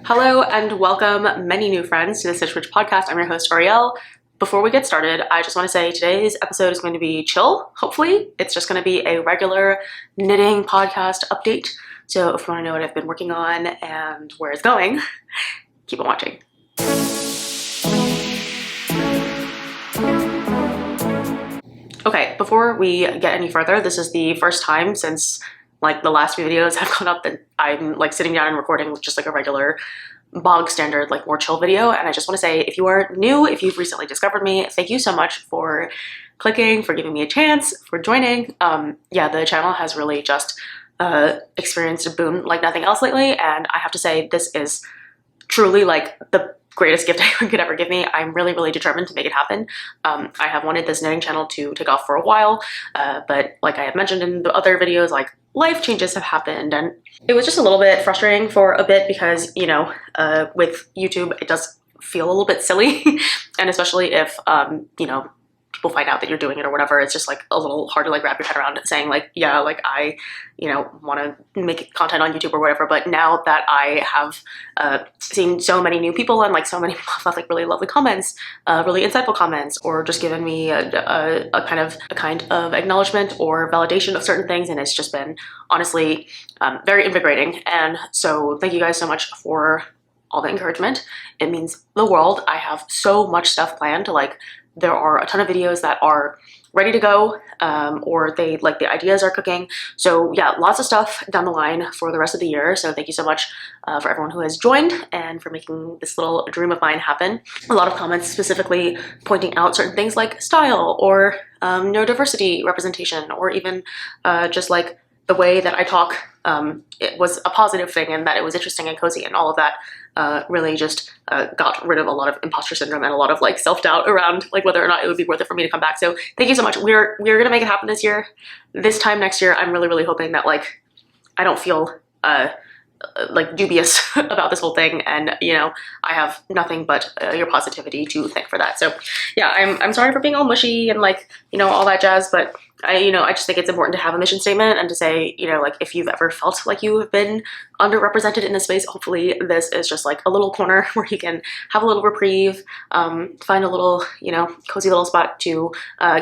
Hello and welcome, many new friends, to the Stitch Witch podcast. I'm your host, Ourielle. Before we get started, I just want to say today's episode is going to be chill, hopefully. It's just going to be a regular knitting podcast update. So if you want to know what I've been working on and where it's going, keep on watching. Okay, before we get any further, this is the first time since the last few videos have gone up that I'm sitting down and recording just a regular bog standard, more chill video. And I just want to say, if you are new, if you've recently discovered me, thank you so much for clicking, for giving me a chance, for joining. Yeah, the channel has really just experienced a boom like nothing else lately. And I have to say, this is truly the greatest gift anyone could ever give me. I'm really, really determined to make it happen. I have wanted this knitting channel to take off for a while, but like I have mentioned in the other videos, life changes have happened, and it was just a little bit frustrating for a bit because, with YouTube, it does feel a little bit silly, and especially if, people find out that you're doing it or whatever, it's just a little hard to wrap your head around saying yeah, I, want to make content on YouTube or whatever. But now that I have seen so many new people and so many people have really lovely comments, really insightful comments, or just given me a kind of acknowledgement or validation of certain things, and it's just been honestly very invigorating. And so thank you guys so much for all the encouragement. It means the world. I have so much stuff planned to there are a ton of videos that are ready to go, or the ideas are cooking. So yeah, lots of stuff down the line for the rest of the year. So thank you so much for everyone who has joined and for making this little dream of mine happen. A lot of comments specifically pointing out certain things like style or neurodiversity representation, or even just the way that I talk, it was a positive thing and that it was interesting and cozy, and all of that really just got rid of a lot of imposter syndrome and a lot of self-doubt around whether or not it would be worth it for me to come back. So thank you so much. We're gonna make it happen this year. This time next year, I'm really, really hoping that I don't feel dubious about this whole thing, and I have nothing but your positivity to thank for that. So yeah, I'm sorry for being all mushy and all that jazz, but I just think it's important to have a mission statement and to say, if you've ever felt like you have been underrepresented in this space, hopefully this is just a little corner where you can have a little reprieve, find a little, cozy little spot to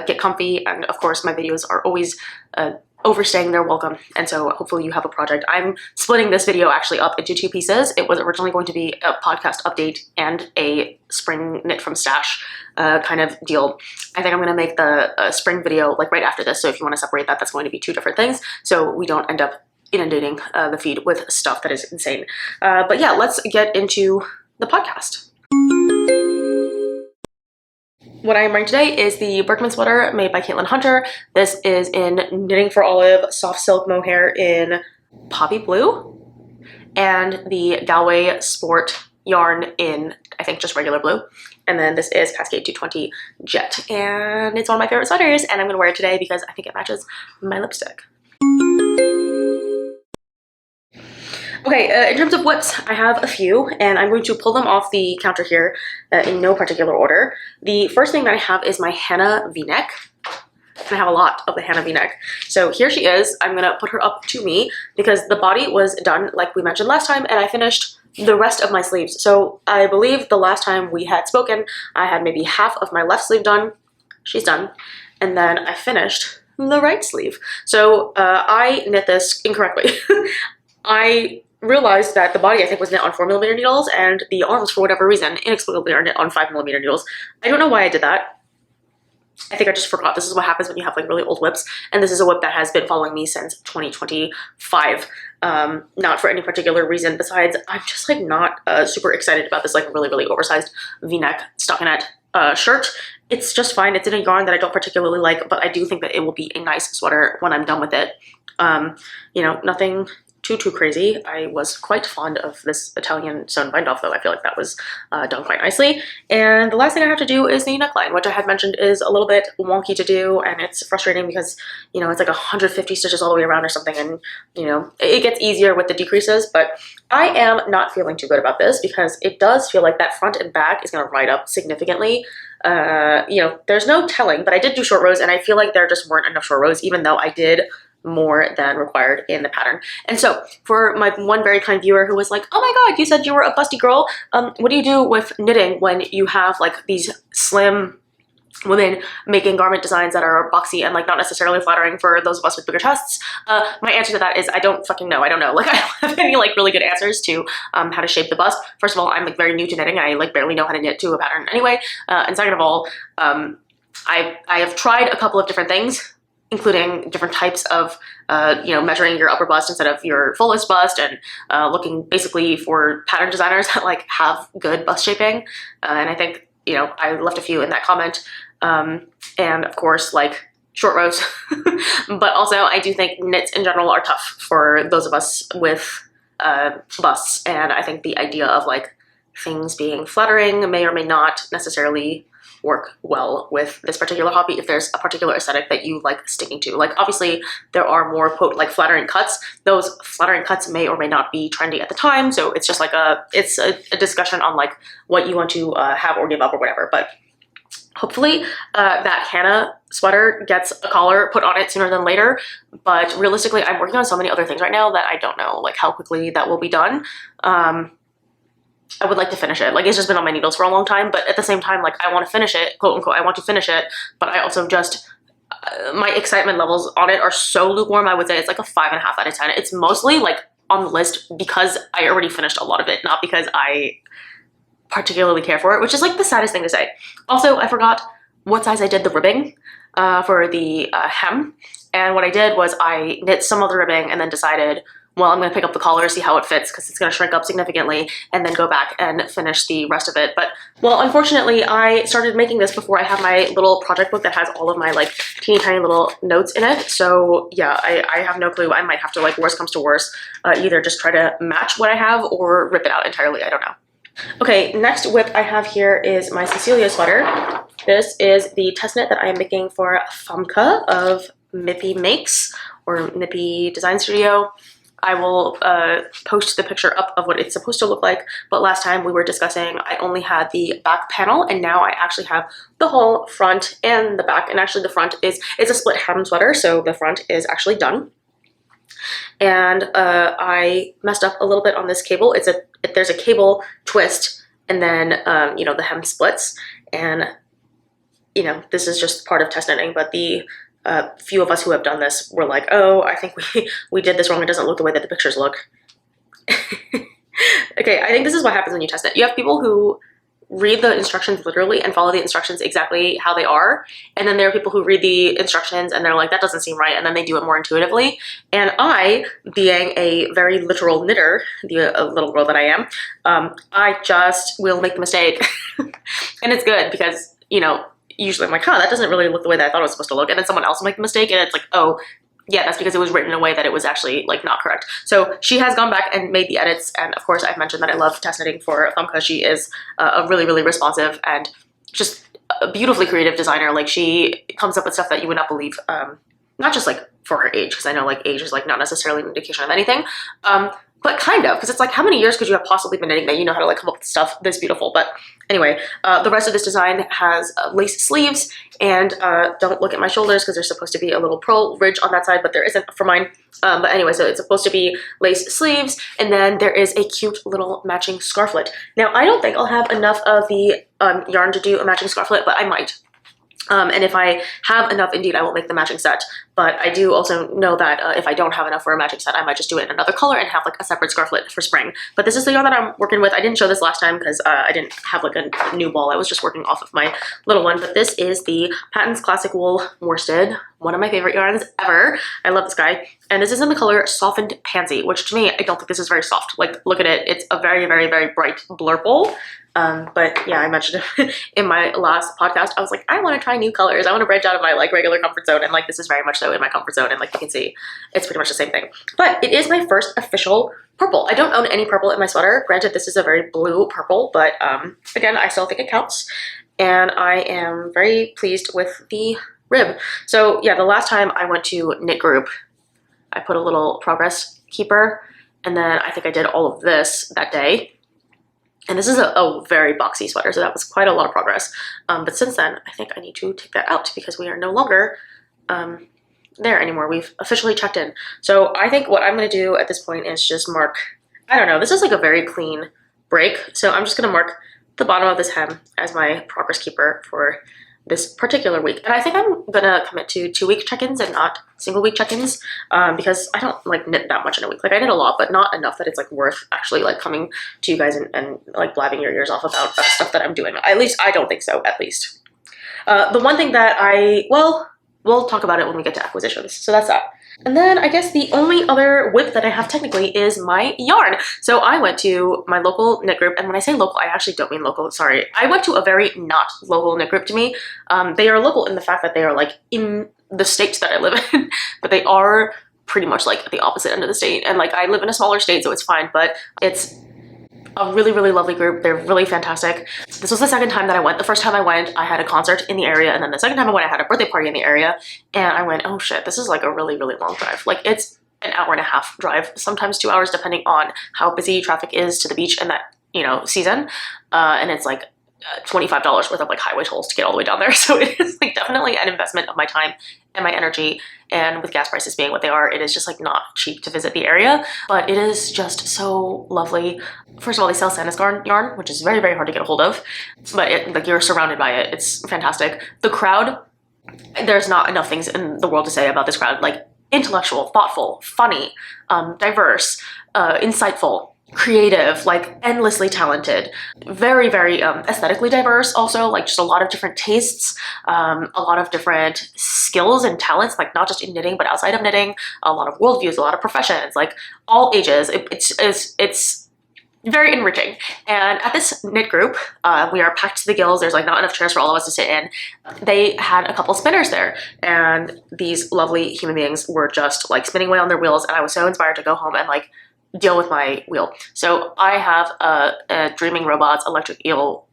get comfy. And of course, my videos are always overstaying their welcome, and so hopefully you have a project. I'm splitting this video actually up into two pieces. It was originally going to be a podcast update and a spring knit from stash kind of deal. I think I'm going to make the spring video right after this, so if you want to separate that, that's going to be two different things, so we don't end up inundating the feed with stuff that is insane. But yeah, let's get into the podcast. What I am wearing today is the Bergman sweater made by Caitlin Hunter. This is in Knitting for Olive soft silk mohair in poppy blue, and the Galway sport yarn in, I think, just regular blue. And then this is Cascade 220 Jet, and it's one of my favorite sweaters, and I'm going to wear it today because I think it matches my lipstick. Okay, in terms of whips, I have a few, and I'm going to pull them off the counter here in no particular order. The first thing that I have is my Hannah V-neck, and I have a lot of the Hannah V-neck. So here she is. I'm going to put her up to me because the body was done like we mentioned last time, and I finished the rest of my sleeves. So I believe the last time we had spoken, I had maybe half of my left sleeve done. She's done. And then I finished the right sleeve. So I knit this incorrectly. I realized that the body, I think, was knit on 4mm needles, and the arms, for whatever reason, inexplicably are knit on 5mm needles. I don't know why I did that. I think I just forgot. This is what happens when you have really old whips, and this is a whip that has been following me since 2025. Not for any particular reason besides I'm just not super excited about this really, really oversized V-neck stockinette shirt. It's just fine. It's in a yarn that I don't particularly like, but I do think that it will be a nice sweater when I'm done with it. Nothing too crazy. I was quite fond of this Italian sewn bind off, though. I feel like that was done quite nicely. And the last thing I have to do is the neckline, which I had mentioned is a little bit wonky to do, and it's frustrating because it's 150 stitches all the way around or something, and it gets easier with the decreases. But I am not feeling too good about this because it does feel like that front and back is going to ride up significantly. There's no telling, but I did do short rows, and I feel like there just weren't enough short rows, even though I did more than required in the pattern. And so for my one very kind viewer who was like, oh my god, you said you were a busty girl, what do you do with knitting when you have like these slim women making garment designs that are boxy and like not necessarily flattering for those of us with bigger chests? My answer to that is I don't fucking know. I don't know. Like I don't have any like really good answers to how to shape the bust. First of all, I'm like very new to knitting. I like barely know how to knit to a pattern anyway. And second of all, I have tried a couple of different things, including different types of, you know, measuring your upper bust instead of your fullest bust, and looking basically for pattern designers that like have good bust shaping. And I think, you know, I left a few in that comment. And of course, like short rows, but also I do think knits in general are tough for those of us with busts. And I think the idea of like things being flattering may or may not necessarily work well with this particular hobby if there's a particular aesthetic that you like sticking to. Like obviously there are more quote like flattering cuts. Those flattering cuts may or may not be trendy at the time, so it's just like a discussion on like what you want to have or give up or whatever. But hopefully that Hannah sweater gets a collar put on it sooner than later. But realistically, I'm working on so many other things right now that I don't know like how quickly that will be done. I would like to finish it. Like it's just been on my needles for a long time, but at the same time, like I want to finish it, quote unquote, I want to finish it, but I also just, my excitement levels on it are so lukewarm. I would say it's like a 5.5 out of 10. It's mostly like on the list because I already finished a lot of it, not because I particularly care for it, which is like the saddest thing to say. Also, I forgot what size I did the ribbing for the hem. And what I did was I knit some of the ribbing and then decided, well, I'm going to pick up the collar, see how it fits, because it's going to shrink up significantly, and then go back and finish the rest of it. But, well, unfortunately, I started making this before I have my little project book that has all of my, like, teeny tiny little notes in it. So, yeah, I have no clue. I might have to, like, worst comes to worst, either just try to match what I have or rip it out entirely. I don't know. Okay, next whip I have here is my Cecelia sweater. This is the test knit that I am making for Famke of Mipi Makes, or Mipi Design Studio. I will post the picture up of what it's supposed to look like, but last time we were discussing I only had the back panel, and now I actually have the whole front and the back. And actually the front it's a split hem sweater, so the front is actually done. And I messed up a little bit on this cable. There's a cable twist, and then you know, the hem splits, and you know, this is just part of test knitting, but the few of us who have done this were like, oh, I think we did this wrong. It doesn't look the way that the pictures look. Okay, I think this is what happens when you test it. You have people who read the instructions literally and follow the instructions exactly how they are. And then there are people who read the instructions and they're like, that doesn't seem right. And then they do it more intuitively. And I, being a very literal knitter, the little girl that I am, I just will make the mistake. And it's good because, you know, usually I'm like, huh, that doesn't really look the way that I thought it was supposed to look. And then someone else will make the mistake and it's like, oh, yeah, that's because it was written in a way that it was actually like not correct. So she has gone back and made the edits. And of course, I've mentioned that I love test knitting for Famke. She is a really, really responsive and just a beautifully creative designer. Like she comes up with stuff that you would not believe, not just like for her age, because I know like age is like not necessarily an indication of anything. But kind of, because it's like, how many years could you have possibly been knitting that you know how to like come up with stuff this beautiful? But anyway, the rest of this design has lace sleeves, and don't look at my shoulders because there's supposed to be a little pearl ridge on that side, but there isn't for mine. But anyway, so it's supposed to be lace sleeves, and then there is a cute little matching scarflet. Now, I don't think I'll have enough of the yarn to do a matching scarflet, but I might. And if I have enough, indeed, I will make the matching set. But I do also know that if I don't have enough for a matching set, I might just do it in another color and have like a separate scarflet for spring. But this is the yarn that I'm working with. I didn't show this last time because I didn't have like a new ball. I was just working off of my little one. But this is the Patons Classic Wool Worsted, one of my favorite yarns ever. I love this guy. And this is in the color Softened Pansy, which to me, I don't think this is very soft. Like, look at it. It's a very, very, very bright blurple. But yeah, I mentioned it in my last podcast. I was like, I want to try new colors. I want to branch out of my like regular comfort zone. And like, this is very much so in my comfort zone. And like, you can see it's pretty much the same thing. But it is my first official purple. I don't own any purple in my sweater. Granted, this is a very blue purple, but again, I still think it counts. And I am very pleased with the rib. So yeah, the last time I went to Knit Group, I put a little progress keeper. And then I think I did all of this that day. And this is a very boxy sweater, so that was quite a lot of progress. But since then, I think I need to take that out because we are no longer there anymore. We've officially checked in. So I think what I'm going to do at this point is just mark, I don't know, this is like a very clean break. So I'm just going to mark the bottom of this hem as my progress keeper for this particular week. And I think I'm gonna commit to 2-week check-ins and not single-week check-ins, because I don't like knit that much in a week. Like I knit a lot, but not enough that it's like worth actually like coming to you guys and like blabbing your ears off about stuff that I'm doing. At least I don't think so, at least. The one thing that we'll talk about it when we get to acquisitions. So that's that. And then I guess the only other whip that I have technically is my yarn. So I went to my local knit group, and when I say local, I actually don't mean local, sorry. I went to a very not local knit group to me. They are local in the fact that they are like in the state that I live in, but they are pretty much like at the opposite end of the state. And like I live in a smaller state, so it's fine, but it's a really, really lovely group. They're really fantastic. This was the second time that I went. The first time I went, I had a concert in the area, and then the second time I went, I had a birthday party in the area, and I went, oh shit, this is like a really, really long drive. Like it's an hour and a half drive, sometimes 2 hours, depending on how busy traffic is to the beach in that, you know, season. And it's like $25 worth of like highway tolls to get all the way down there. So it is like definitely an investment of my time and my energy. And with gas prices being what they are, it is just like not cheap to visit the area, but it is just so lovely. First of all, they sell Sandisgarn yarn, which is very, very hard to get a hold of, but like you're surrounded by it. It's fantastic. The crowd, there's not enough things in the world to say about this crowd. Like intellectual, thoughtful, funny, diverse, insightful, creative, like endlessly talented, very, very aesthetically diverse also, like just a lot of different tastes, a lot of different skills and talents, like not just in knitting but outside of knitting, a lot of worldviews, a lot of professions, like all ages. It's very enriching. And at this knit group, we are packed to the gills. There's like not enough chairs for all of us to sit in. They had a couple spinners there, and these lovely human beings were just like spinning away on their wheels, and I was so inspired to go home and like deal with my wheel. So I have a Dreaming Robots electric eel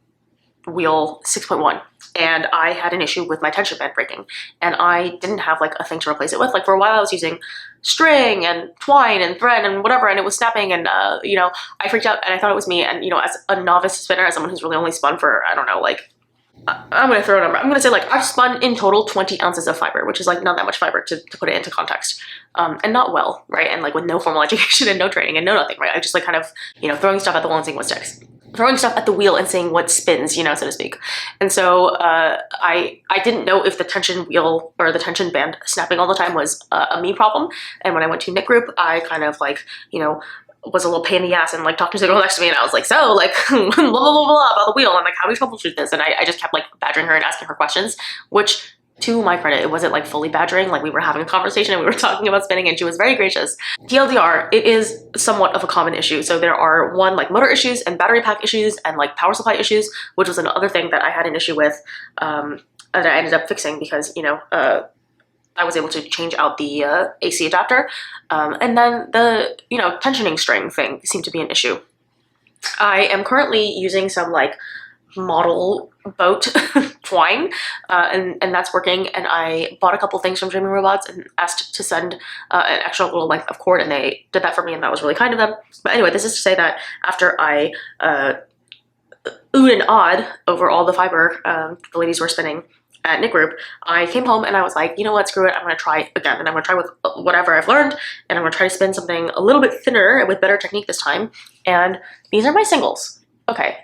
wheel 6.1, and I had an issue with my tension band breaking, and I didn't have like a thing to replace it with. Like for a while I was using string and twine and thread and whatever, and it was snapping, and you know, I freaked out and I thought it was me. And you know, as a novice spinner, as someone who's really only spun for, I don't know, like I'm gonna throw a number. I'm gonna say like I've spun in total 20 ounces of fiber, which is like not that much fiber to put it into context, and not well, right? And like with no formal education and no training and no nothing, right? I just like kind of, you know, throwing stuff at the wall and seeing what sticks, throwing stuff at the wheel and seeing what spins, you know, so to speak. And so I didn't know if the tension wheel or the tension band snapping all the time was a me problem. And when I went to knit group, I kind of like, you know, was a little pain in the ass and like talked to the girl next to me, and I was like, so like blah, blah, blah, blah about the wheel, and like how do we troubleshoot this? And I just kept like badgering her and asking her questions, which to my credit, it wasn't like fully badgering. Like we were having a conversation and we were talking about spinning, and she was very gracious. TLDR, it is somewhat of a common issue. So there are like motor issues and battery pack issues and like power supply issues, which was another thing that I had an issue with that I ended up fixing because, you know, I was able to change out the AC adapter. And then the, you know, tensioning string thing seemed to be an issue. I am currently using some like model boat twine, and that's working. And I bought a couple things from Dreaming Robots and asked to send an extra little length of cord, and they did that for me, and that was really kind of them. But anyway, this is to say that after I oohed and awed over all the fiber the ladies were spinning at knit group, I came home and I was like, you know what, screw it, I'm gonna try again, and I'm gonna try with whatever I've learned, and I'm gonna try to spin something a little bit thinner with better technique this time. And these are my singles. Okay,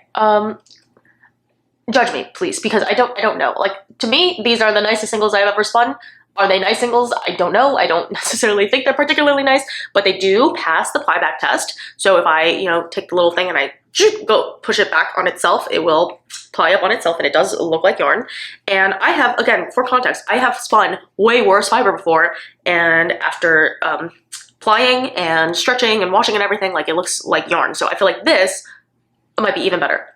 judge me please, because I don't know. Like to me, these are the nicest singles I've ever spun. Are they nice singles? I don't know. I don't necessarily think they're particularly nice, but they do pass the ply back test. So if I, you know, take the little thing and I go push it back on itself, it will ply up on itself, and it does look like yarn. And I have, again, for context, I have spun way worse fiber before, and after plying and stretching and washing and everything, like it looks like yarn. So I feel like this might be even better.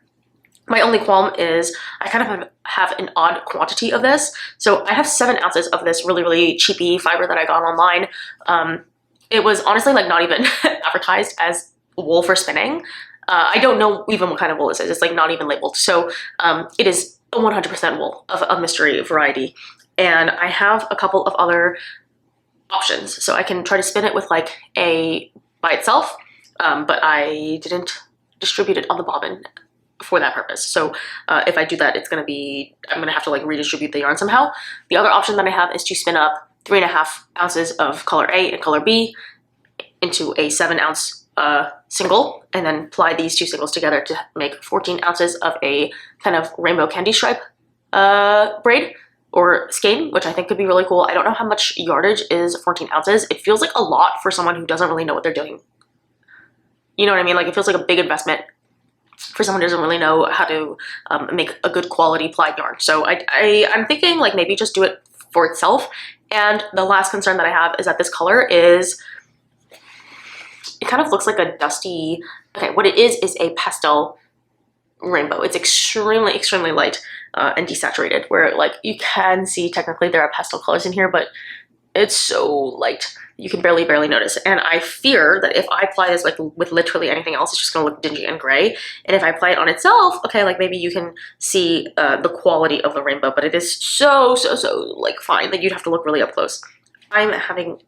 My only qualm is I kind of have an odd quantity of this. So I have 7 ounces of this really, really cheapy fiber that I got online. It was honestly like not even advertised as wool for spinning. I don't know even what kind of wool this is. It's like not even labeled. So it is a 100% wool of a mystery variety. And I have a couple of other options. So I can try to spin it with like by itself, but I didn't distribute it on the bobbin for that purpose. So if I do that, I'm gonna have to like redistribute the yarn somehow. The other option that I have is to spin up 3.5 ounces of color A and color B into a 7-ounce single, and then apply these two singles together to make 14 ounces of a kind of rainbow candy stripe braid or skein, which I think could be really cool. I don't know how much yardage is 14 ounces. It feels like a lot for someone who doesn't really know what they're doing. You know what I mean? Like, it feels like a big investment for someone who doesn't really know how to make a good quality plied yarn. So I'm thinking like maybe just do it for itself. And the last concern that I have is that this color is, it kind of looks like a dusty, okay, what it is a pastel rainbow. It's extremely, extremely light and desaturated, where like you can see technically there are pastel colors in here, but it's so light you can barely notice. And I fear that if I apply this like with literally anything else, it's just gonna look dingy and gray. And if I apply it on itself, okay, like maybe you can see the quality of the rainbow, but it is so like fine that you'd have to look really up close. I'm having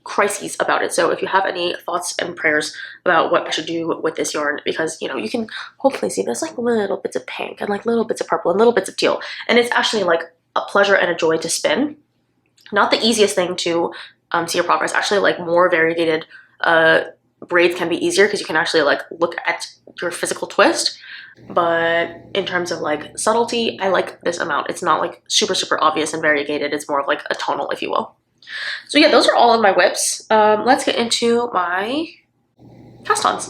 crises about it. So if you have any thoughts and prayers about what I should do with this yarn, because you know, you can hopefully see there's like little bits of pink and like little bits of purple and little bits of teal, and it's actually like a pleasure and a joy to spin. Not the easiest thing to see your progress. Actually, like more variegated braids can be easier because you can actually like look at your physical twist. But in terms of like subtlety, I like this amount. It's not like super obvious and variegated. It's more of like a tonal, if you will. So yeah, those are all of my whips. Let's get into my cast-ons.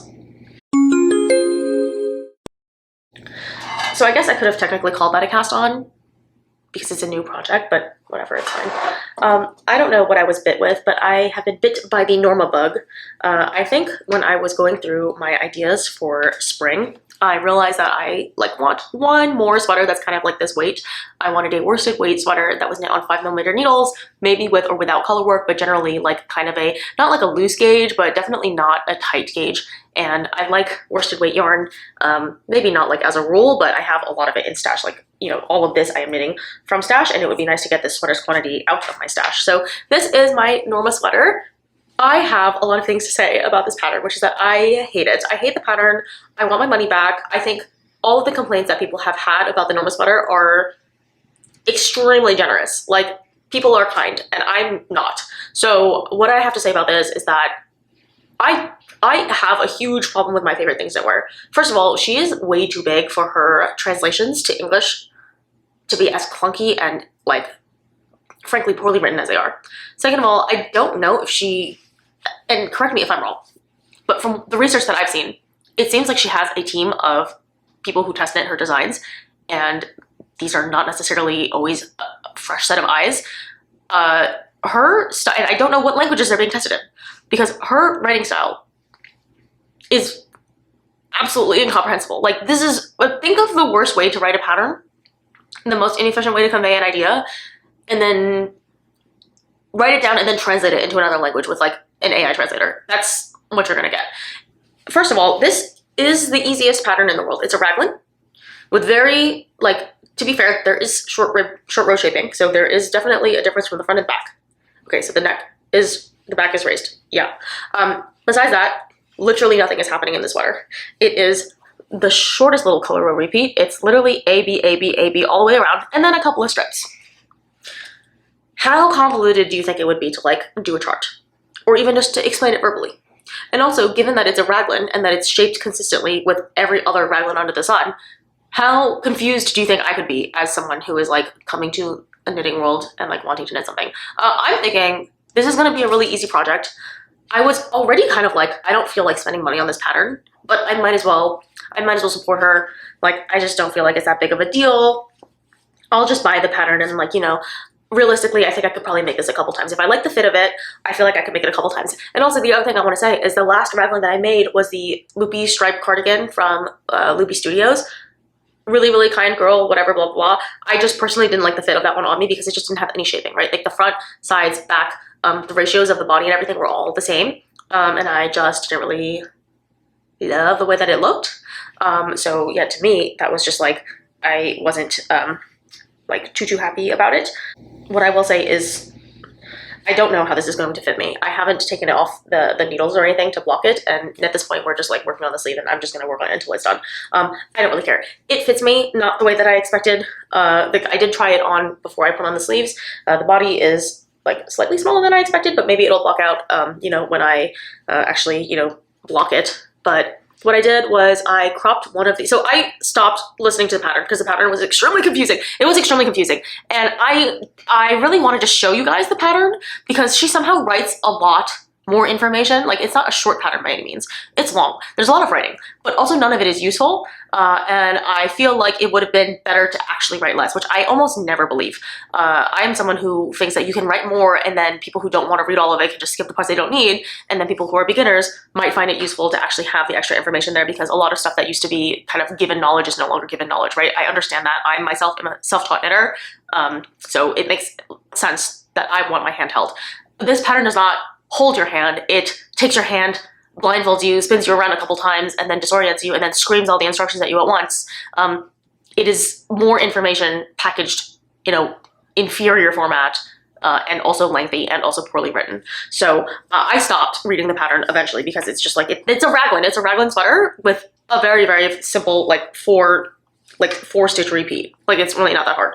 So I guess I could have technically called that a cast-on because it's a new project, but whatever, it's fine. I don't know what I was bit with, but I have been bit by the Norma bug. I think when I was going through my ideas for spring, I realized that I like want one more sweater that's kind of like this weight. I wanted a worsted weight sweater that was knit on 5mm needles, maybe with or without color work, but generally like kind of a, not like a loose gauge, but definitely not a tight gauge. And I like worsted weight yarn, maybe not like as a rule, but I have a lot of it in stash. Like, you know, all of this I am knitting from stash, and it would be nice to get this sweater's quantity out of my stash. So this is my Norma sweater. I have a lot of things to say about this pattern, which is that I hate it. I hate the pattern. I want my money back. I think all of the complaints that people have had about the Norma sweater are extremely generous. Like, people are kind, and I'm not. So what I have to say about this is that I have a huge problem with my Favorite Things Knitwear. First of all, she is way too big for her translations to English to be as clunky and like, frankly, poorly written as they are. Second of all, I don't know if she, and correct me if I'm wrong, but from the research that I've seen, it seems like she has a team of people who test knit her designs, and these are not necessarily always a fresh set of eyes. Her style, and I don't know what languages they're being tested in, because her writing style is absolutely incomprehensible. Like, this is, think of the worst way to write a pattern, the most inefficient way to convey an idea, and then write it down and then translate it into another language with like an AI translator. That's what you're gonna get. First of all, this is the easiest pattern in the world. It's a raglan with very, like, to be fair, there is short row shaping, so there is definitely a difference from the front and back. Okay, so the back is raised, yeah. Besides that, literally nothing is happening in this sweater. It is the shortest little color row repeat. It's literally A, B, A, B, A, B all the way around, and then a couple of strips. How convoluted do you think it would be to like do a chart, or even just to explain it verbally? And also, given that it's a raglan and that it's shaped consistently with every other raglan under the sun, how confused do you think I could be as someone who is like coming to a knitting world and like wanting to knit something? I'm thinking this is going to be a really easy project. I was already kind of like, I don't feel like spending money on this pattern, but I might as well support her. Like, I just don't feel like it's that big of a deal. I'll just buy the pattern, and like, you know, realistically, I think I could probably make this a couple times. If I like the fit of it, I feel like I could make it a couple times. And also, the other thing I want to say is the last raglan that I made was the loopy stripe cardigan from Loopy Studios. Really kind girl, whatever, blah, blah. I just personally didn't like the fit of that one on me because it just didn't have any shaping, right? Like the front, sides, back, the ratios of the body and everything were all the same. And I just didn't really love the way that it looked. So yeah, to me, that was just like, I wasn't like too happy about it. What I will say is I don't know how this is going to fit me. I haven't taken it off the needles or anything to block it, and at this point we're just like working on the sleeve, and I'm just going to work on it until it's done. I don't really care. It fits me, not the way that I expected. I did try it on before I put on the sleeves. The body is like slightly smaller than I expected, but maybe it'll block out, you know, when I actually, you know, block it. But what I did was I cropped one of these. So I stopped listening to the pattern because the pattern was extremely confusing. It was extremely confusing. And I really wanted to show you guys the pattern because she somehow writes a lot more information. Like, it's not a short pattern by any means. It's long. There's a lot of writing, but also none of it is useful. And I feel like it would have been better to actually write less, which I almost never believe. I am someone who thinks that you can write more, and then people who don't want to read all of it can just skip the parts they don't need. And then people who are beginners might find it useful to actually have the extra information there, because a lot of stuff that used to be kind of given knowledge is no longer given knowledge, right? I understand that. I myself am a self-taught knitter. So it makes sense that I want my hand held. This pattern does not hold your hand. It takes your hand, blindfolds you, spins you around a couple times, and then disorients you, and then screams all the instructions at you at once. It is more information packaged, you know, inferior format, and also lengthy and also poorly written. So I stopped reading the pattern eventually because it's just like, it's a raglan. It's a raglan sweater with a very, very simple, like four stitch repeat. Like, it's really not that hard.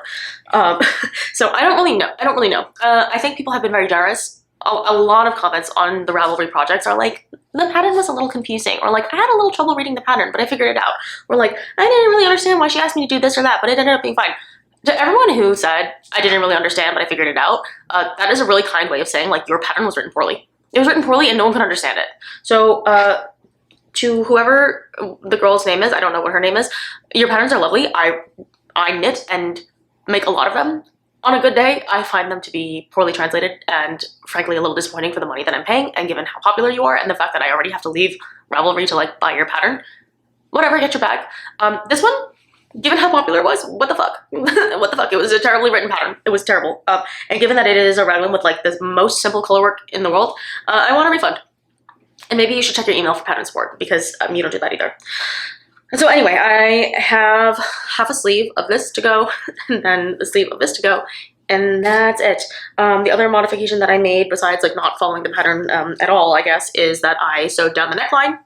So I don't really know. I think people have been very generous. A lot of comments on the Ravelry projects are like, the pattern was a little confusing, or like, I had a little trouble reading the pattern, but I figured it out. Or like, I didn't really understand why she asked me to do this or that, but it ended up being fine. To everyone who said, I didn't really understand, but I figured it out, that is a really kind way of saying, like, your pattern was written poorly. It was written poorly and no one could understand it. So to whoever the girl's name is, I don't know what her name is, your patterns are lovely. I knit and make a lot of them. On a good day, I find them to be poorly translated and frankly a little disappointing for the money that I'm paying, and given how popular you are and the fact that I already have to leave Ravelry to like buy your pattern. Whatever, get your bag. This one, given how popular it was, what the fuck? What the fuck? It was a terribly written pattern. It was terrible. And given that it is a raglan with like the most simple color work in the world, I want a refund. And maybe you should check your email for pattern support, because you don't do that either. And so anyway, I have half a sleeve of this to go, and then the sleeve of this to go, and that's it. The other modification that I made, besides like not following the pattern at all, I guess, is that I sewed down the neckline,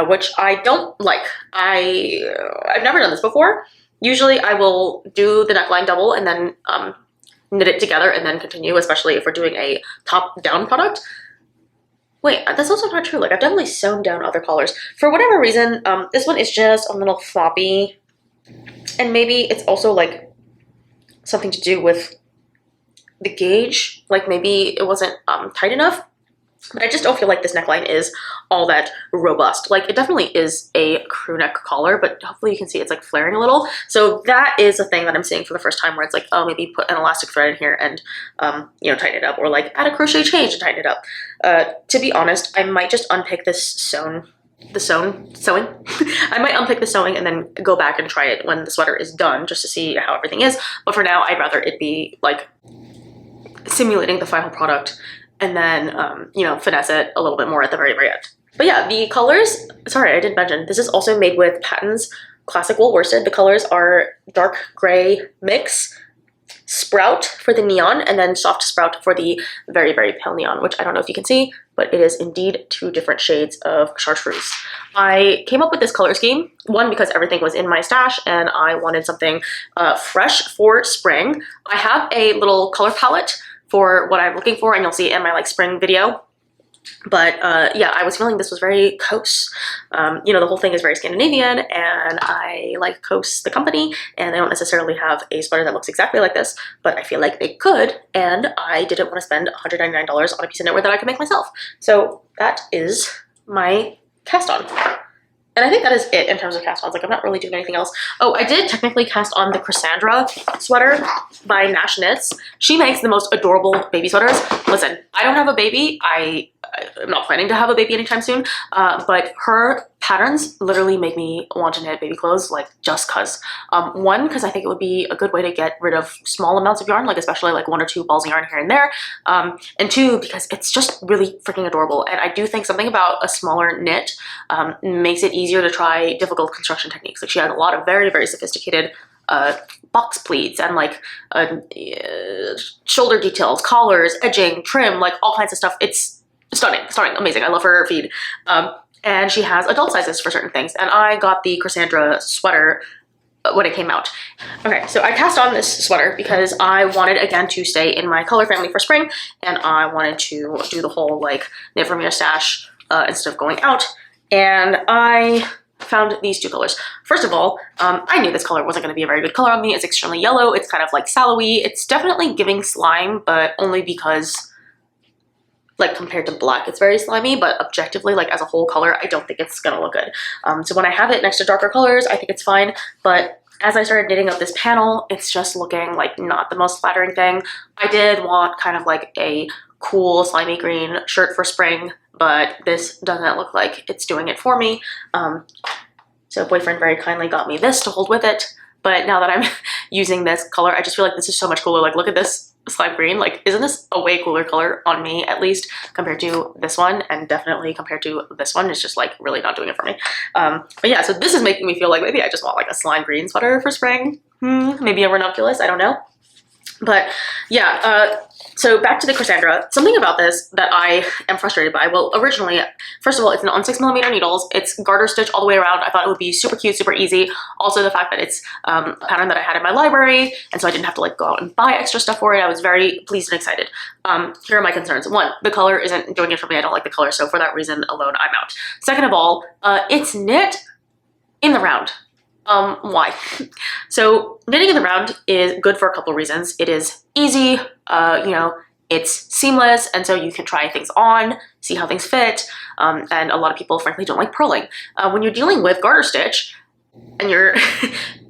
which I don't like. I've never done this before. Usually I will do the neckline double and then knit it together and then continue, especially if we're doing a top-down product. Wait, that's also not true. Like, I've definitely sewn down other collars. For whatever reason, this one is just a little floppy. And maybe it's also, like, something to do with the gauge. Like, maybe it wasn't tight enough. But I just don't feel like this neckline is all that robust. Like, it definitely is a crew neck collar, but hopefully you can see it's like flaring a little. So that is a thing that I'm seeing for the first time, where it's like, oh, maybe put an elastic thread in here and, you know, tighten it up, or like add a crochet change and tighten it up. To be honest, I might just unpick this sewing. I might unpick the sewing and then go back and try it when the sweater is done, just to see how everything is. But for now, I'd rather it be like simulating the final product, and then, you know, finesse it a little bit more at the very, very end. But yeah, the colors, sorry, I didn't mention, this is also made with Patons Classic Wool Worsted. The colors are dark gray mix, sprout for the neon, and then soft sprout for the very, very pale neon, which I don't know if you can see, but it is indeed 2 different shades of chartreuse. I came up with this color scheme, one, because everything was in my stash and I wanted something fresh for spring. I have a little color palette for what I'm looking for, and you'll see it in my like spring video. But yeah, I was feeling this was very Coase. You know, the whole thing is very Scandinavian, and I like Coase, the company, and they don't necessarily have a sweater that looks exactly like this, but I feel like they could, and I didn't want to spend $199 on a piece of knitwear that I could make myself. So that is my cast on. And I think that is it in terms of cast-ons. Like, I'm not really doing anything else. Oh, I did technically cast on the Crossandra sweater by Nash Knits. She makes the most adorable baby sweaters. Listen, I don't have a baby. I'm not planning to have a baby anytime soon. But her patterns literally make me want to knit baby clothes, like, just cause. One, because I think it would be a good way to get rid of small amounts of yarn, like especially like 1 or 2 balls of yarn here and there. And 2, because it's just really freaking adorable. And I do think something about a smaller knit makes it easier to try difficult construction techniques. Like, she has a lot of very, very sophisticated box pleats and like shoulder details, collars, edging, trim, like all kinds of stuff. It's stunning, amazing. I love her feed. And she has adult sizes for certain things. And I got the Crossandra sweater when it came out. Okay, so I cast on this sweater because I wanted again to stay in my color family for spring, and I wanted to do the whole like knit from your stash instead of going out. And I found these two colors. First of all, I knew this color wasn't going to be a very good color on me. It's extremely yellow. It's kind of like sallowy. It's definitely giving slime, but only because like compared to black, it's very slimy, but objectively, like as a whole color, I don't think it's gonna look good. So when I have it next to darker colors, I think it's fine. But as I started knitting up this panel, it's just looking like not the most flattering thing. I did want kind of like a cool slimy green shirt for spring, but this doesn't look like it's doing it for me. So boyfriend very kindly got me this to hold with it. But now that I'm using this color, I just feel like this is so much cooler. Like look at this slime green. Like isn't this a way cooler color on me, at least compared to this one, and definitely compared to this one. It's just like really not doing it for me. But yeah, so this is making me feel like maybe I just want like a slime green sweater for spring. Maybe a ranunculus, I don't know. But yeah, so back to the Crossandra. Something about this that I am frustrated by. Well, originally, first of all, it's on 6mm needles. It's garter stitch all the way around. I thought it would be super cute, super easy. Also, the fact that it's a pattern that I had in my library, and so I didn't have to like go out and buy extra stuff for it. I was very pleased and excited. Here are my concerns. One, the color isn't doing it for me. I don't like the color, so for that reason alone, I'm out. Second of all, it's knit in the round. Why? So knitting in the round is good for a couple of reasons. It is easy, you know, it's seamless, and so you can try things on, see how things fit, and a lot of people frankly don't like purling. When you're dealing with garter stitch and you're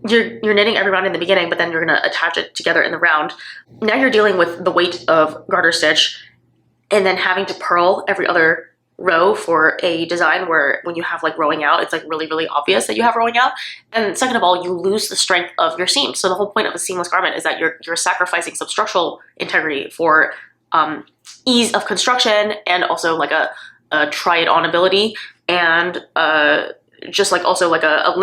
you're knitting every round in the beginning, but then you're gonna attach it together in the round, now you're dealing with the weight of garter stitch and then having to purl every other row for a design where when you have like rowing out, it's like really, really obvious that you have rowing out. And second of all, you lose the strength of your seam. So the whole point of a seamless garment is that you're sacrificing some structural integrity for ease of construction, and also like a try it on ability, and just like also like a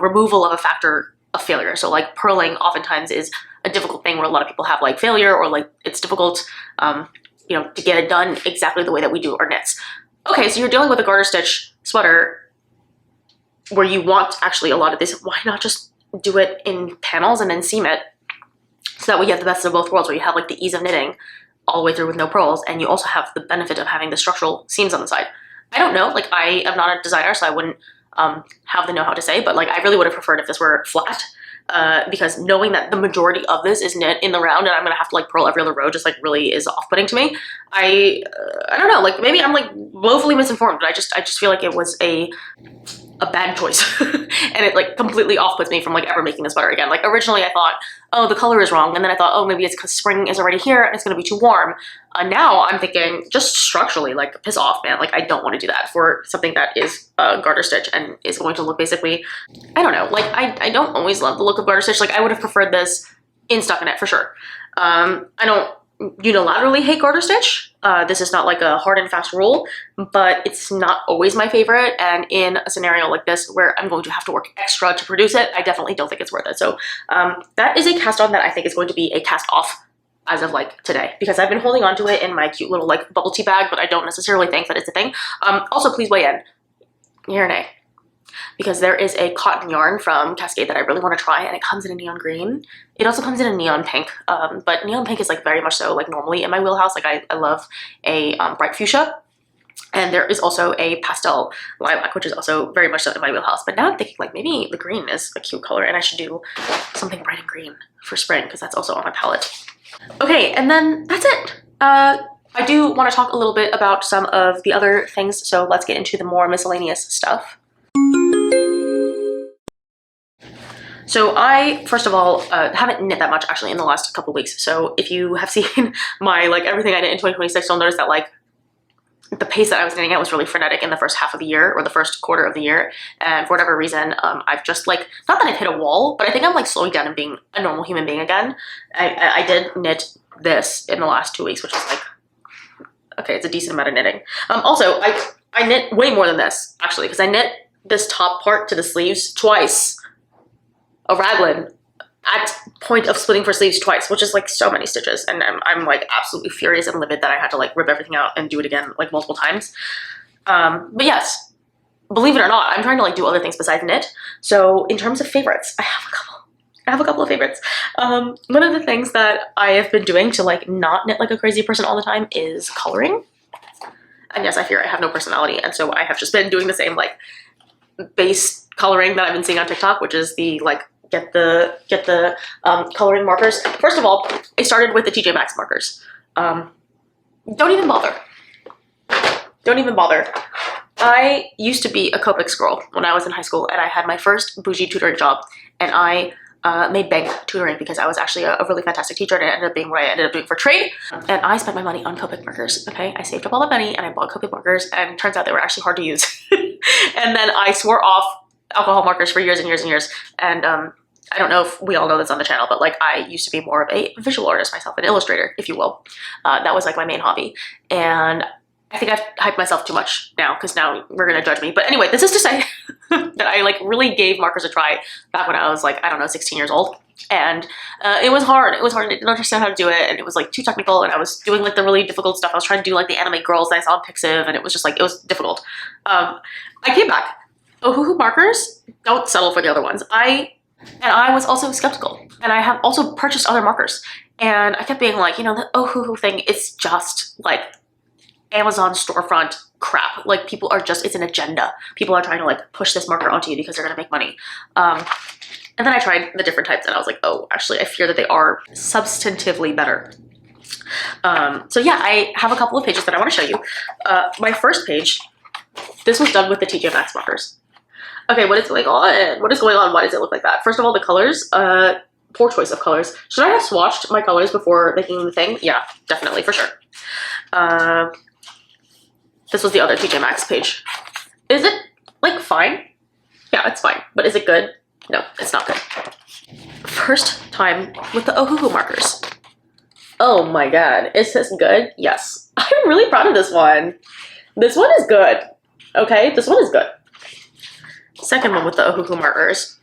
removal of a factor of failure. So like purling oftentimes is a difficult thing where a lot of people have like failure, or like it's difficult you know, to get it done exactly the way that we do our knits. Okay, so you're dealing with a garter stitch sweater where you want actually a lot of this. Why not just do it in panels and then seam it, so that way you have the best of both worlds, where you have like the ease of knitting all the way through with no purls, and you also have the benefit of having the structural seams on the side. I don't know, like I am not a designer, so I wouldn't have the know-how to say, but like I really would have preferred if this were flat. Because knowing that the majority of this is knit in the round and I'm gonna have to like purl every other row just like really is off-putting to me. I don't know, like maybe I'm like woefully misinformed, but I just feel like it was a bad choice and it like completely off-puts me from like ever making this sweater again. Like originally I thought, oh, the color is wrong, and then I thought, oh, maybe it's because spring is already here and it's gonna be too warm. Now I'm thinking just structurally, like piss off, man. Like I don't want to do that for something that is garter stitch and is going to look basically, I don't know, like I don't always love the look of garter stitch. Like I would have preferred this in stockinette for sure. I don't unilaterally hate garter stitch. This is not like a hard and fast rule, but it's not always my favorite. And in a scenario like this where I'm going to have to work extra to produce it, I definitely don't think it's worth it. So that is a cast on that I think is going to be a cast off as of like today, because I've been holding on to it in my cute little like bubble tea bag, but I don't necessarily think that it's a thing. Also, please weigh in, yay or nay, because there is a cotton yarn from Cascade that I really want to try, and it comes in a neon green. It also comes in a neon pink, but neon pink is like very much so like normally in my wheelhouse. Like I love a bright fuchsia, and there is also a pastel lilac, which is also very much so in my wheelhouse. But now I'm thinking like maybe the green is a cute color and I should do something bright and green for spring, because that's also on my palette. Okay, and then that's it. I do want to talk a little bit about some of the other things, so let's get into the more miscellaneous stuff. So I, first of all, haven't knit that much actually in the last couple weeks. So if you have seen my like everything I knit in 2026, you'll notice that like the pace that I was knitting at was really frenetic in the first half of the year, or the first quarter of the year. And for whatever reason, I've just like, not that I've hit a wall, but I think I'm like slowing down and being a normal human being again. I did knit this in the last 2 weeks, which is like, okay, it's a decent amount of knitting. Also, I knit way more than this actually, because I knit this top part to the sleeves twice. A raglan at point of splitting for sleeves twice, which is like so many stitches, and I'm like absolutely furious and livid that I had to like rip everything out and do it again like multiple times. But yes, believe it or not, I'm trying to like do other things besides knit. So in terms of favorites, I have a couple of favorites. One of the things that I have been doing to like not knit like a crazy person all the time is coloring. And yes, I fear I have no personality, and so I have just been doing the same like base coloring that I've been seeing on TikTok, which is the like get the coloring markers. First of all, I started with the TJ Maxx markers. Don't even bother. Don't even bother. I used to be a Copics girl when I was in high school, and I had my first bougie tutoring job, and I made bank tutoring because I was actually a really fantastic teacher, and it ended up being what I ended up doing for trade. And I spent my money on Copic markers, okay? I saved up all the money and I bought Copic markers, and turns out they were actually hard to use. And then I swore off alcohol markers for years and years and years. And I don't know if we all know this on the channel, but like I used to be more of a visual artist myself, an illustrator, if you will. That was like my main hobby. And I think I've hyped myself too much now, because now we're gonna judge me. But anyway, this is to say that I like really gave markers a try back when I was like, I don't know, 16 years old. And it was hard. It was hard. I didn't understand how to do it, and it was like too technical, and I was doing like the really difficult stuff. I was trying to do like the anime girls that I saw on Pixiv, and it was just like, it was difficult. I came back. Ohuhu markers, don't settle for the other ones. I was also skeptical, and I have also purchased other markers, and I kept being like, you know, the Ohuhu thing, it's just like Amazon storefront crap. Like people are just, it's an agenda. People are trying to like push this marker onto you because they're gonna make money. And then I tried the different types, and I was like, oh, actually I fear that they are substantively better. So yeah, I have a couple of pages that I want to show you. My first page, this was done with the TJ Maxx markers. Okay, what is going on? What is going on? Why does it look like that? First of all, the colors, poor choice of colors. Should I have swatched my colors before making the thing? Yeah, definitely, for sure. This was the other TJ Maxx page. Is it like fine? Yeah, it's fine. But is it good? No, it's not good. First time with the Ohuhu markers. Oh my god, is this good? Yes. I'm really proud of this one. This one is good. Okay, this one is good. Second one with the Ohuhu markers.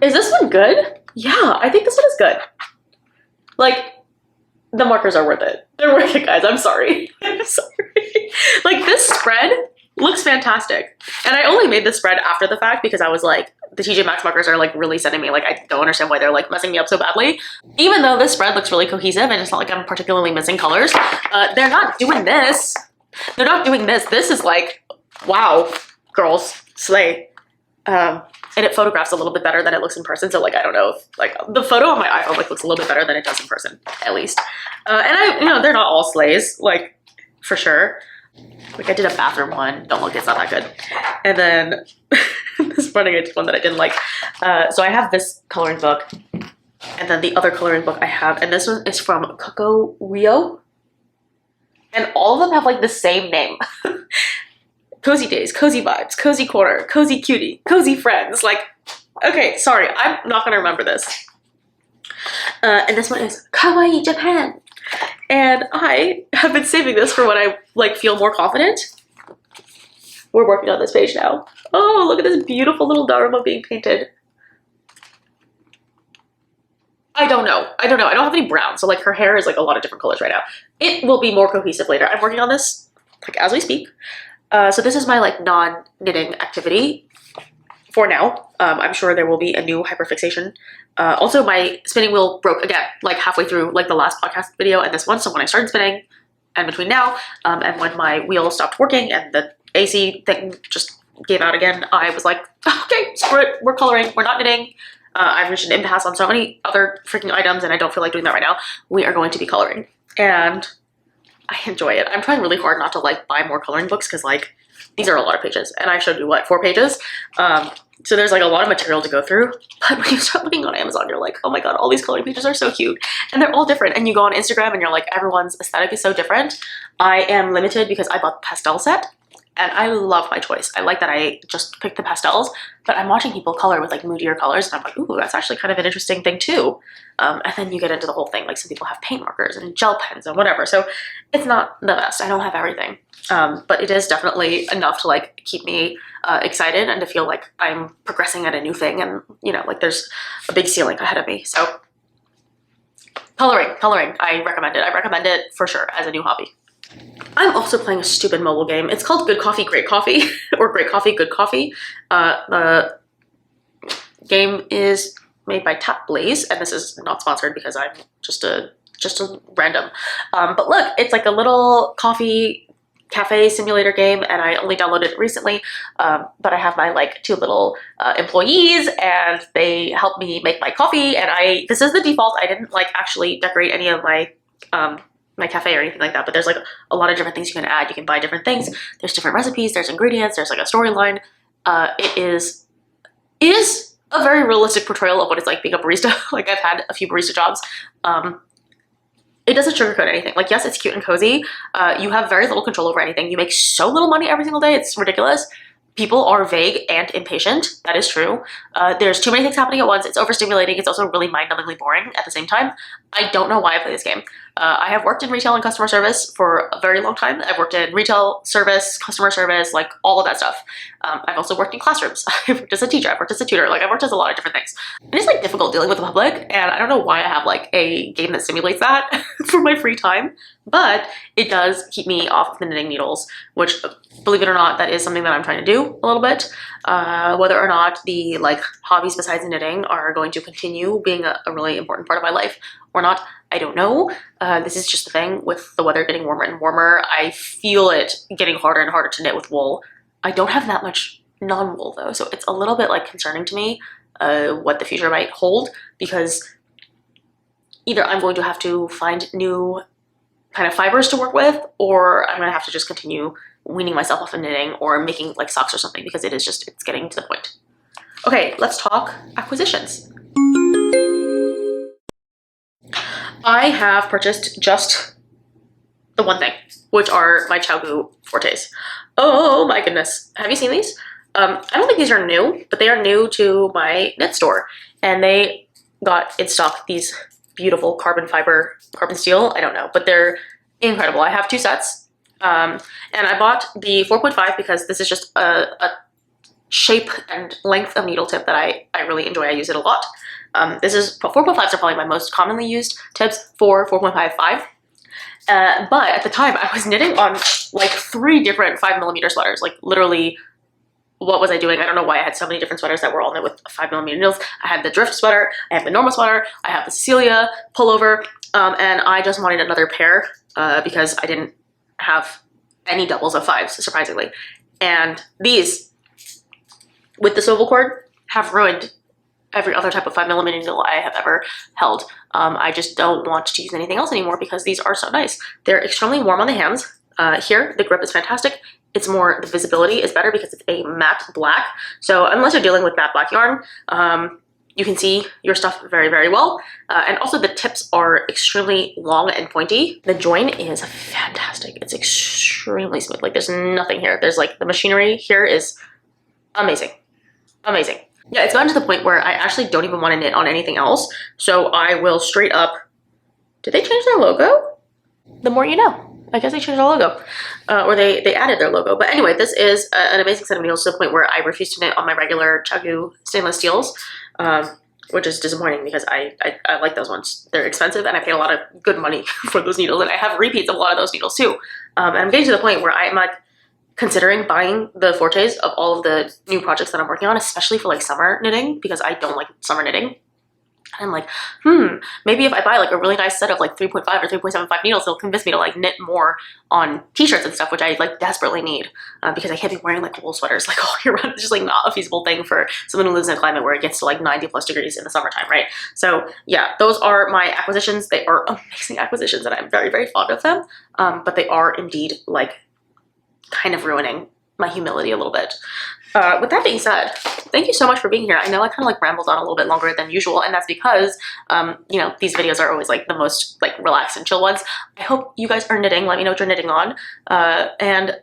Is this one good? Yeah, I think this one is good. Like, the markers are worth it. They're worth it, guys. I'm sorry. I'm sorry. Like, this spread looks fantastic. And I only made this spread after the fact because I was like, the TJ Maxx markers are like really sending me, like, I don't understand why they're like messing me up so badly. Even though this spread looks really cohesive and it's not like I'm particularly missing colors, they're not doing this. They're not doing this. This is like, wow, girls, slay. And it photographs a little bit better than it looks in person. So like, I don't know if like the photo on my iPhone like looks a little bit better than it does in person, at least. And you know, they're not all slays, like for sure. Like I did a bathroom one. Don't look, it's not that good. And then this morning I did one that I didn't like. So I have this coloring book, and then the other coloring book I have, and this one is from Ourielle. And all of them have like the same name. Cozy Days, Cozy Vibes, Cozy Corner, Cozy Cutie, Cozy Friends. Like, okay, sorry, I'm not gonna remember this. And this one is Kawaii Japan. And I have been saving this for when I like feel more confident. We're working on this page now. Oh, look at this beautiful little Dharma being painted. I don't know. I don't have any brown. So like her hair is like a lot of different colors right now. It will be more cohesive later. I'm working on this like as we speak. So this is my like non-knitting activity for now. I'm sure there will be a new hyperfixation. Also my spinning wheel broke again, like halfway through like the last podcast video and this one. So when I started spinning and between now and when my wheel stopped working and the AC thing just gave out again, I was like, okay, screw it. We're coloring. We're not knitting. I've reached an impasse on so many other freaking items and I don't feel like doing that right now. We are going to be coloring. And I enjoy it. I'm trying really hard not to like buy more coloring books because like these are a lot of pages and I showed you what, 4 pages. So there's like a lot of material to go through, but when you start looking on Amazon, you're like, oh my god, all these coloring pages are so cute and they're all different. And you go on Instagram and you're like, everyone's aesthetic is so different. I am limited because I bought the pastel set And I love my choice. I like that I just picked the pastels, but I'm watching people color with like moodier colors and I'm like, ooh, that's actually kind of an interesting thing too. And then you get into the whole thing. Like some people have paint markers and gel pens and whatever. So it's not the best. I don't have everything. But it is definitely enough to like keep me excited and to feel like I'm progressing at a new thing. And you know, like there's a big ceiling ahead of me. So coloring, I recommend it. I recommend it for sure as a new hobby. I'm also playing a stupid mobile game. It's called Good Coffee, Great Coffee, or Great Coffee, Good Coffee. The game is made by Tap Blaze, and this is not sponsored because I'm just a random. But look, it's like a little coffee cafe simulator game, and I only downloaded it recently. But I have my like 2 little employees, and they help me make my coffee. And this is the default. I didn't like actually decorate any of my my cafe or anything like that, but there's like a lot of different things you can add. You can buy different things. There's different recipes, there's ingredients, there's like a storyline. It is a very realistic portrayal of what it's like being a barista. Like I've had a few barista jobs. It doesn't sugarcoat anything. Like yes, it's cute and cozy. You have very little control over anything. You make so little money every single day, it's ridiculous. People are vague and impatient. That is true. There's too many things happening at once. It's overstimulating. It's also really mind-numbingly boring at the same time. I don't know why I play this game. I have worked in retail and customer service for a very long time. I've worked in retail service, customer service, like all of that stuff. I've also worked in classrooms. I've worked as a teacher. I've worked as a tutor. Like I've worked as a lot of different things. And it's like difficult dealing with the public. And I don't know why I have like a game that simulates that for my free time. But it does keep me off of the knitting needles, which, believe it or not, that is something that I'm trying to do a little bit. Whether or not the like hobbies besides knitting are going to continue being a really important part of my life or not, I don't know. This is just the thing with the weather getting warmer and warmer. I feel it getting harder and harder to knit with wool. I don't have that much non-wool though, so it's a little bit like concerning to me what the future might hold, because either I'm going to have to find new kind of fibers to work with, or I'm gonna have to just continue weaning myself off of knitting or making like socks or something, because it's getting to the point. Okay, let's talk acquisitions. I have purchased just the one thing, which are my Chow Fortes. Oh my goodness, have you seen these? I don't think these are new, but they are new to my knit store, and they got in stock these beautiful carbon steel, I don't know, but they're incredible. I have 2 sets, and I bought the 4.5 because this is just a shape and length of needle tip that I really enjoy. I use it a lot. 4.5s are probably my most commonly used tips for 4.55. But at the time I was knitting on like 3 different 5mm sweaters, like literally. What was I doing? I don't know why I had so many different sweaters that were all knit with 5mm needles. I had the drift sweater, I have the Norma Sweater, I have the Cecelia pullover, and I just wanted another pair because I didn't have any doubles of 5s, surprisingly. And these, with the swivel cord, have ruined every other type of 5mm needle I have ever held. I just don't want to use anything else anymore because these are so nice. They're extremely warm on the hands. Here, the grip is fantastic. It's more, the visibility is better because it's a matte black. So unless you're dealing with matte black yarn, you can see your stuff very, very well. And also the tips are extremely long and pointy. The join is fantastic. It's extremely smooth. Like there's nothing here. There's like, the machinery here is amazing. Amazing. Yeah, it's gotten to the point where I actually don't even want to knit on anything else. So I will straight up, did they change their logo? The more you know. I guess they changed their logo, or they added their logo. But anyway, this is an amazing set of needles to the point where I refuse to knit on my regular Chow stainless steels, which is disappointing because I like those ones. They're expensive and I paid a lot of good money for those needles, and I have repeats of a lot of those needles too. And I'm getting to the point where I'm like considering buying the Fortes of all of the new projects that I'm working on, especially for like summer knitting, because I don't like summer knitting. I'm like, maybe if I buy like a really nice set of like 3.5 or 3.75 needles, it'll convince me to like knit more on t-shirts and stuff, which I like desperately need because I can't be wearing like wool sweaters like all year round. It's just like not a feasible thing for someone who lives in a climate where it gets to like 90+ degrees in the summertime, right? So yeah, those are my acquisitions. They are amazing acquisitions and I'm very, very fond of them. But they are indeed like kind of ruining my humility a little bit. With that being said, thank you so much for being here. I know I kind of like rambled on a little bit longer than usual, and that's because, you know, these videos are always like the most like relaxed and chill ones. I hope you guys are knitting. Let me know what you're knitting on. And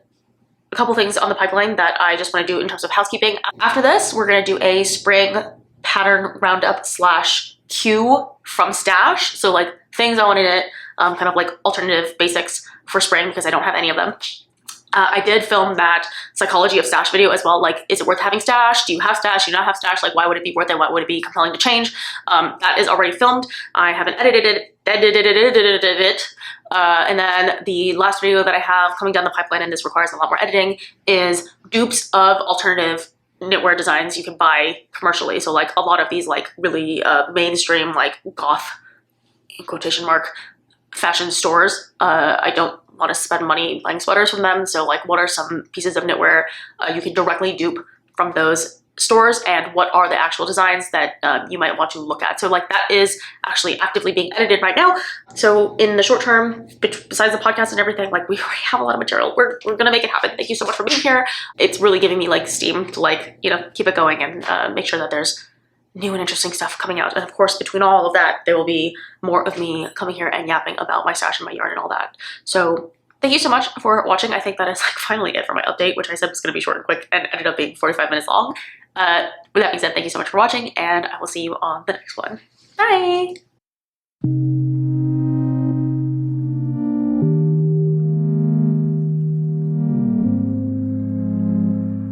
a couple things on the pipeline that I just want to do in terms of housekeeping. After this, we're going to do a spring pattern roundup slash queue from stash. So like things I want to knit, kind of like alternative basics for spring because I don't have any of them. I did film that psychology of stash video as well. Like, is it worth having stash? Do you have stash? Do you not have stash? Like, why would it be worth it? Why would it be compelling to change? That is already filmed. I haven't edited it. And then the last video that I have coming down the pipeline, and this requires a lot more editing, is dupes of alternative knitwear designs you can buy commercially. So like a lot of these like really mainstream like goth, in quotation mark, fashion stores. I don't want to spend money buying sweaters from them. So like what are some pieces of knitwear you can directly dupe from those stores, and what are the actual designs that you might want to look at. So like that is actually actively being edited right now. So in the short term, besides the podcast and everything, like we already have a lot of material. We're gonna make it happen. Thank you so much for being here. It's really giving me like steam to like, you know, keep it going and make sure that there's new and interesting stuff coming out. And of course, between all of that, there will be more of me coming here and yapping about my stash and my yarn and all that. So thank you so much for watching. I think that is like finally it for my update, which I said was going to be short and quick and ended up being 45 minutes long. With that being said, thank you so much for watching, and I will see you on the next one. Bye!